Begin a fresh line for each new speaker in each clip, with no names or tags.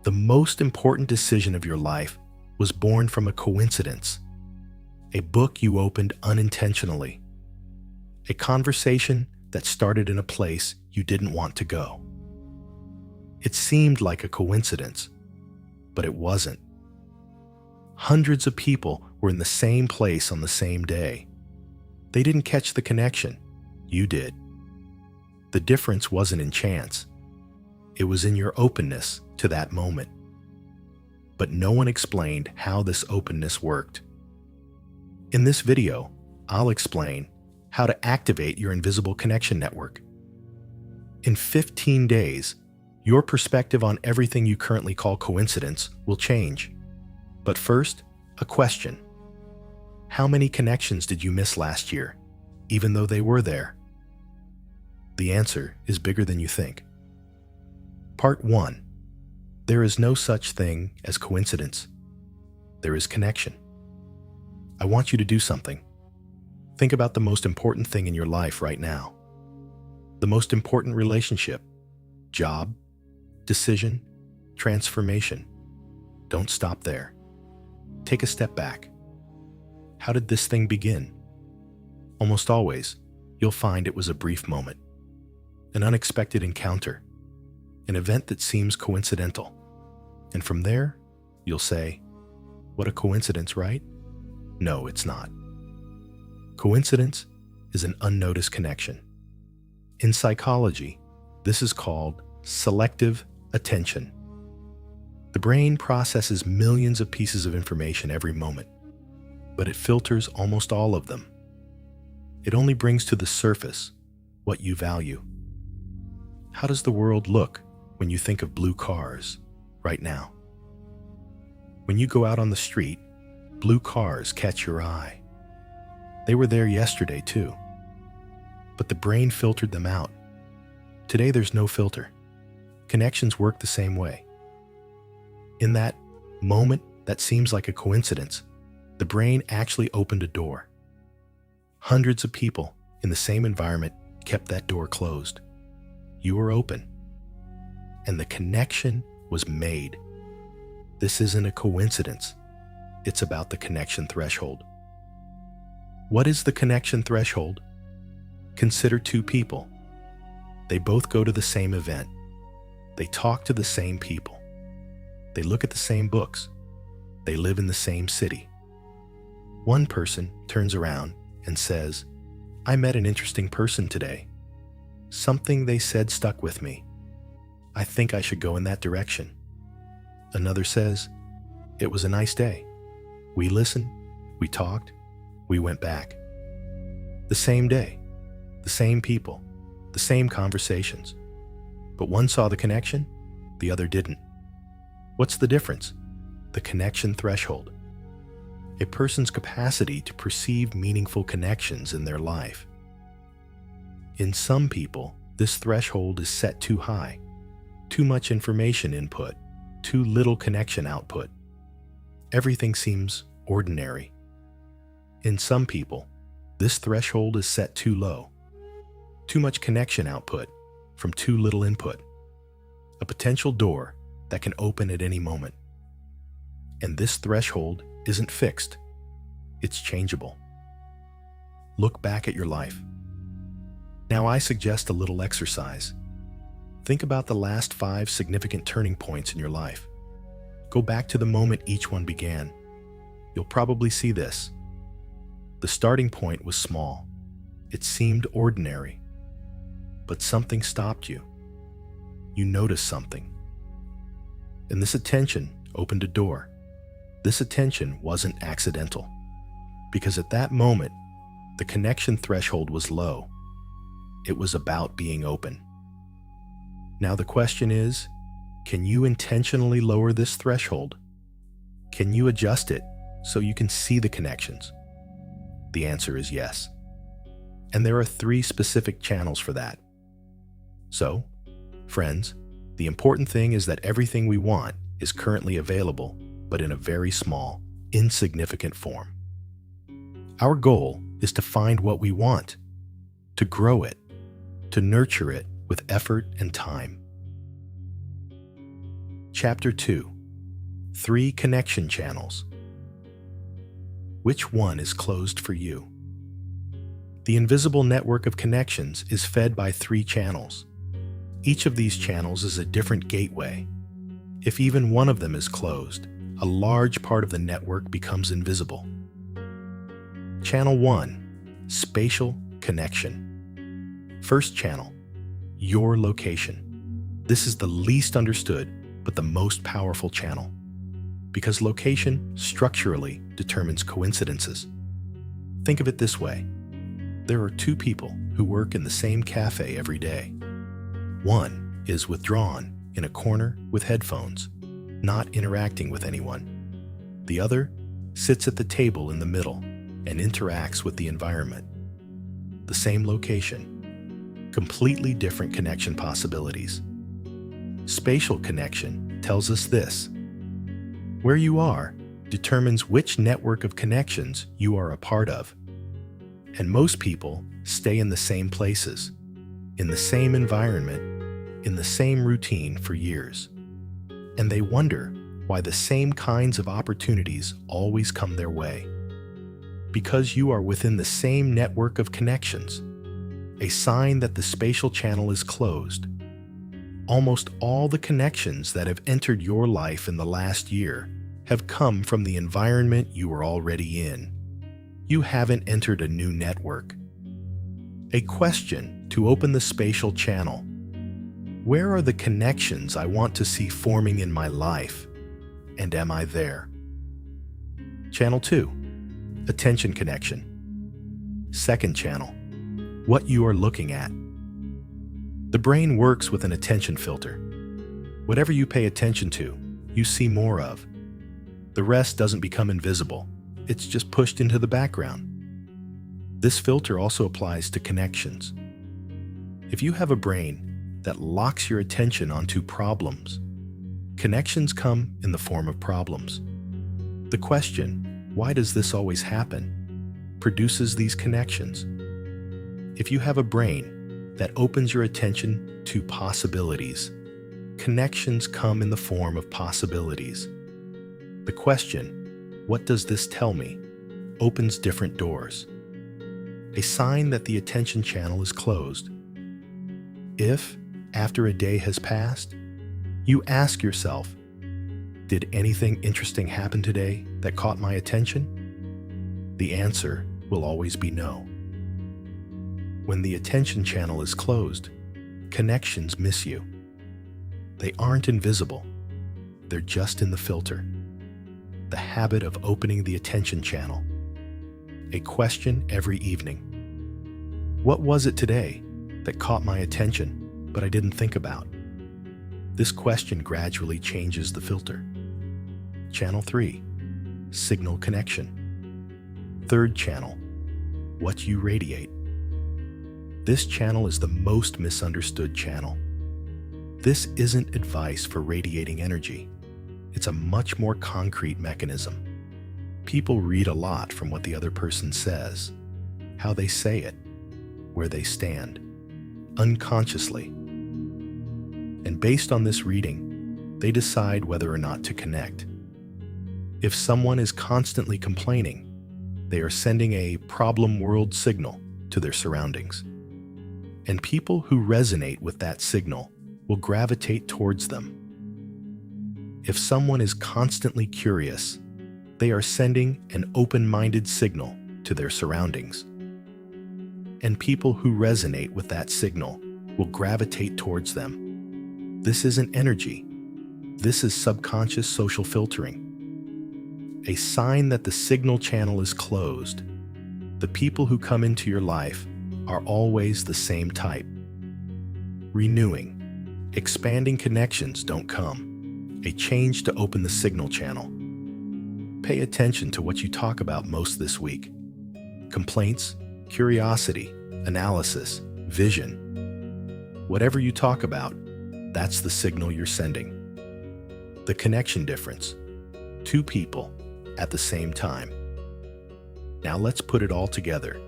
The most important decision of your life was born from a coincidence, a book you opened unintentionally, a conversation that started in a place you didn't want to go. It seemed like a coincidence, but it wasn't. Hundreds of people were in the same place on the same day. They didn't catch the connection. You did. The difference wasn't in chance. It was in your openness to that moment. But no one explained how this openness worked. In this video, I'll explain how to activate your invisible connection network. In 15 days, your perspective on everything you currently call coincidence will change. But first, a question. How many connections did you miss last year, even though they were there? The answer is bigger than you think. Part 1. There is no such thing as coincidence. There is connection. I want you to do something. Think about the most important thing in your life right now. The most important relationship, job, decision, transformation. Don't stop there. Take a step back. How did this thing begin? Almost always, you'll find it was a brief moment, an unexpected encounter, an event that seems coincidental. And from there, you'll say, what a coincidence, right? No, it's not. Coincidence is an unnoticed connection. In psychology, this is called selective attention. The brain processes millions of pieces of information every moment, but it filters almost all of them. It only brings to the surface what you value. How does the world look when you think of blue cars right now? When you go out on the street, blue cars catch your eye. They were there yesterday too, but the brain filtered them out. Today there's no filter. Connections work the same way. In that moment that seems like a coincidence, the brain actually opened a door. Hundreds of people in the same environment kept that door closed. You were open, and the connection was made. This isn't a coincidence. It's about the connection threshold. What is the connection threshold? Consider two people. They both go to the same event. They talk to the same people. They look at the same books. They live in the same city. One person turns around and says, I met an interesting person today. Something they said stuck with me. I think I should go in that direction. Another says, it was a nice day. We listened, we talked, we went back. The same day, the same people, the same conversations. But one saw the connection, the other didn't. What's the difference? The connection threshold. A person's capacity to perceive meaningful connections in their life. In some people, this threshold is set too high. Too much information input, too little connection output. Everything seems ordinary. In some people, this threshold is set too low. Too much connection output from too little input. A potential door that can open at any moment. And this threshold isn't fixed. It's changeable. Look back at your life. Now I suggest a little exercise. Think about the last 5 significant turning points in your life. Go back to the moment each one began. You'll probably see this. The starting point was small. It seemed ordinary. But something stopped you. You noticed something. And this attention opened a door. This attention wasn't accidental. Because at that moment, the connection threshold was low. It was about being open. Now the question is, can you intentionally lower this threshold? Can you adjust it so you can see the connections? The answer is yes. And there are 3 specific channels for that. So, friends, the important thing is that everything we want is currently available, but in a very small, insignificant form. Our goal is to find what we want, to grow it, to nurture it with effort and time. Chapter 2. 3 Connection Channels. Which one is closed for you? The invisible network of connections is fed by 3 channels. Each of these channels is a different gateway. If even one of them is closed, a large part of the network becomes invisible. Channel 1. Spatial Connection. First channel. Your location. This is the least understood, but the most powerful channel, because location structurally determines coincidences. Think of it this way. There are 2 people who work in the same cafe every day. One is withdrawn in a corner with headphones, not interacting with anyone. The other sits at the table in the middle and interacts with the environment. The same location, completely different connection possibilities. Spatial connection tells us this. Where you are determines which network of connections you are a part of. And most people stay in the same places, in the same environment, in the same routine for years. And they wonder why the same kinds of opportunities always come their way. Because you are within the same network of connections, a sign that the spatial channel is closed. Almost all the connections that have entered your life in the last year have come from the environment you were already in. You haven't entered a new network. A question to open the spatial channel. Where are the connections I want to see forming in my life? And am I there? Channel 2. Attention connection. Second channel. What you are looking at. The brain works with an attention filter. Whatever you pay attention to, you see more of. The rest doesn't become invisible. It's just pushed into the background. This filter also applies to connections. If you have a brain that locks your attention onto problems, connections come in the form of problems. The question, why does this always happen, produces these connections. If you have a brain that opens your attention to possibilities, connections come in the form of possibilities. The question, what does this tell me, opens different doors. A sign that the attention channel is closed. If, after a day has passed, you ask yourself, did anything interesting happen today that caught my attention? The answer will always be no. When the attention channel is closed, connections miss you. They aren't invisible. They're just in the filter. The habit of opening the attention channel. A question every evening. What was it today that caught my attention, but I didn't think about? This question gradually changes the filter. Channel 3. Signal connection. Third channel. What you radiate. This channel is the most misunderstood channel. This isn't advice for radiating energy. It's a much more concrete mechanism. People read a lot from what the other person says, how they say it, where they stand, unconsciously. And based on this reading, they decide whether or not to connect. If someone is constantly complaining, they are sending a problem world signal to their surroundings. And people who resonate with that signal will gravitate towards them. If someone is constantly curious, they are sending an open-minded signal to their surroundings. And people who resonate with that signal will gravitate towards them. This isn't energy. This is subconscious social filtering. A sign that the signal channel is closed. The people who come into your life are always the same type. Renewing, expanding connections don't come. A change to open the signal channel. Pay attention to what you talk about most this week. Complaints, curiosity, analysis, vision. Whatever you talk about, that's the signal you're sending. The connection difference. 2 people at the same time. Now let's put it all together.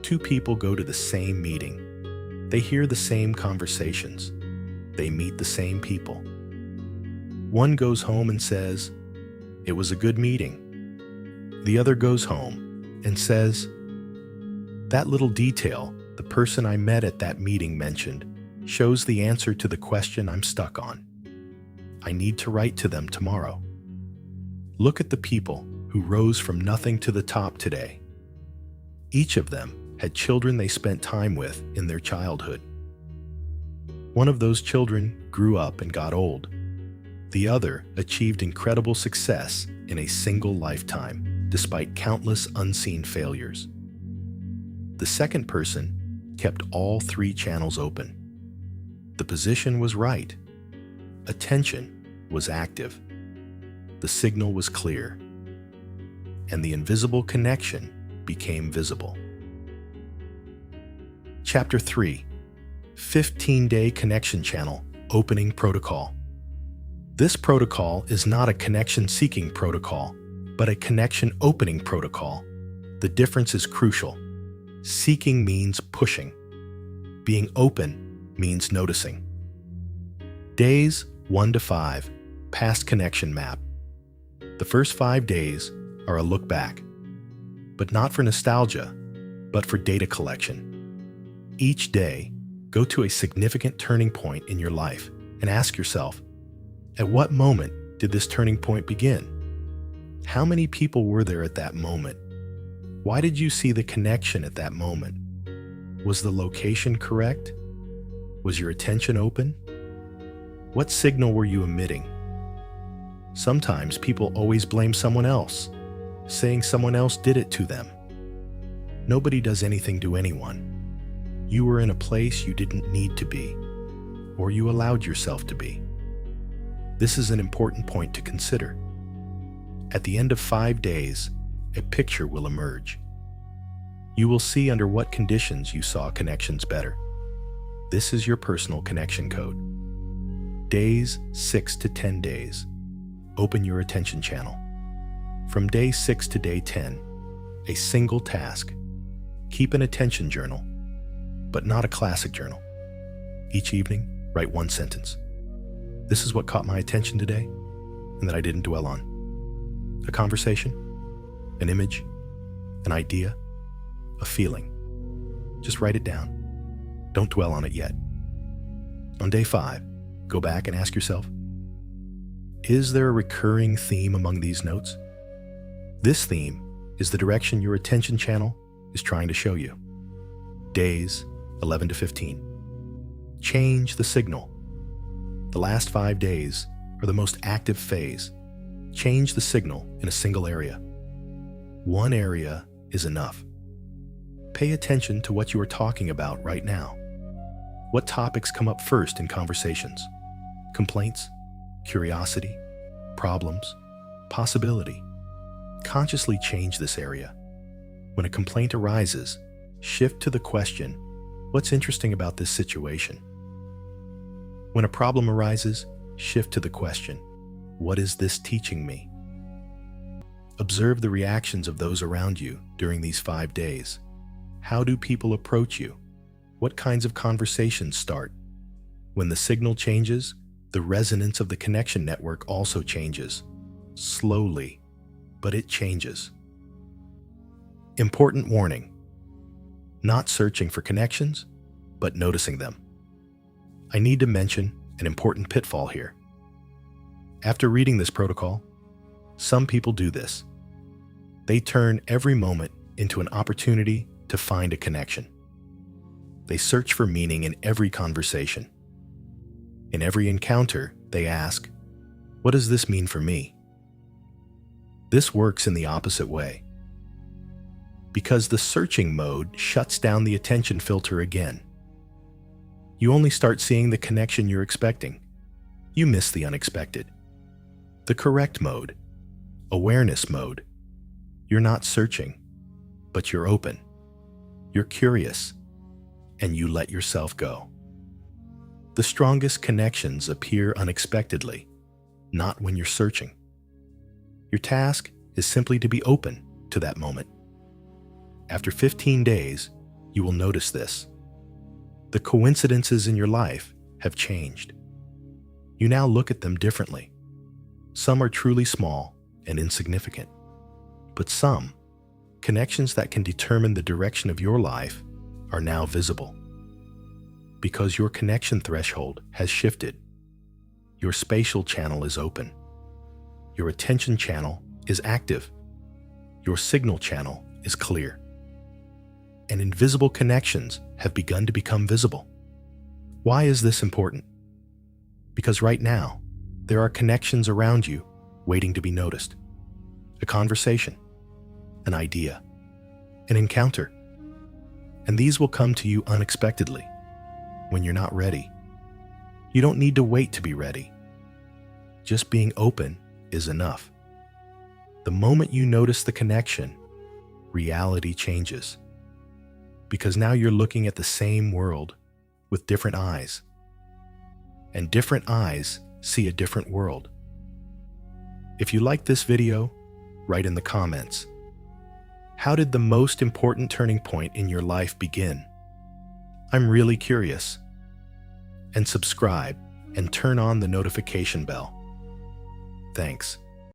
2 people go to the same meeting. They hear the same conversations. They meet the same people. One goes home and says, "It was a good meeting." The other goes home and says, "That little detail the person I met at that meeting mentioned shows the answer to the question I'm stuck on. I need to write to them tomorrow." Look at the people who rose from nothing to the top today. Each of them had children they spent time with in their childhood. One of those children grew up and got old. The other achieved incredible success in a single lifetime, despite countless unseen failures. The second person kept all three channels open. The position was right. Attention was active. The signal was clear. And the invisible connection became visible. Chapter 3: 15-Day Connection Channel Opening Protocol. This protocol is not a connection-seeking protocol, but a connection-opening protocol. The difference is crucial. Seeking means pushing. Being open means noticing. Days 1 to 5, Past Connection Map. The first 5 days are a look back, but not for nostalgia, but for data collection. Each day, go to a significant turning point in your life and ask yourself, at what moment did this turning point begin? How many people were there at that moment? Why did you see the connection at that moment? Was the location correct? Was your attention open? What signal were you emitting? Sometimes people always blame someone else, saying someone else did it to them. Nobody does anything to anyone. You were in a place you didn't need to be, or you allowed yourself to be. This is an important point to consider. At the end of 5 days, a picture will emerge. You will see under what conditions you saw connections better. This is your personal connection code. Days 6 to 10 days. Open your attention channel. From day 6 to day 10, a single task. Keep an attention journal, but not a classic journal. Each evening, write 1 sentence. This is what caught my attention today and that I didn't dwell on. A conversation, an image, an idea, a feeling. Just write it down. Don't dwell on it yet. On day 5, go back and ask yourself, is there a recurring theme among these notes? This theme is the direction your attention channel is trying to show you. Days 11 to 15. Change the signal. The last 5 days are the most active phase. Change the signal in a single area. One area is enough. Pay attention to what you are talking about right now. What topics come up first in conversations? Complaints, curiosity, problems, possibility. Consciously change this area. When a complaint arises, shift to the question, what's interesting about this situation? When a problem arises, shift to the question, what is this teaching me? Observe the reactions of those around you during these 5 days. How do people approach you? What kinds of conversations start? When the signal changes, the resonance of the connection network also changes. Slowly, but it changes. Important warning: not searching for connections, but noticing them. I need to mention an important pitfall here. After reading this protocol, some people do this. They turn every moment into an opportunity to find a connection. They search for meaning in every conversation. In every encounter, they ask, what does this mean for me? This works in the opposite way. Because the searching mode shuts down the attention filter again. You only start seeing the connection you're expecting. You miss the unexpected. The correct mode, awareness mode. You're not searching, but you're open. You're curious, and you let yourself go. The strongest connections appear unexpectedly, not when you're searching. Your task is simply to be open to that moment. After 15 days, you will notice this. The coincidences in your life have changed. You now look at them differently. Some are truly small and insignificant, but some connections that can determine the direction of your life are now visible. Because your connection threshold has shifted, your spatial channel is open, your attention channel is active, your signal channel is clear, and invisible connections have begun to become visible. Why is this important? Because right now, there are connections around you waiting to be noticed. A conversation, an idea, an encounter. And these will come to you unexpectedly when you're not ready. You don't need to wait to be ready. Just being open is enough. The moment you notice the connection, reality changes. Because now you're looking at the same world with different eyes. And different eyes see a different world. If you like this video, write in the comments. How did the most important turning point in your life begin? I'm really curious. And subscribe and turn on the notification bell. Thanks.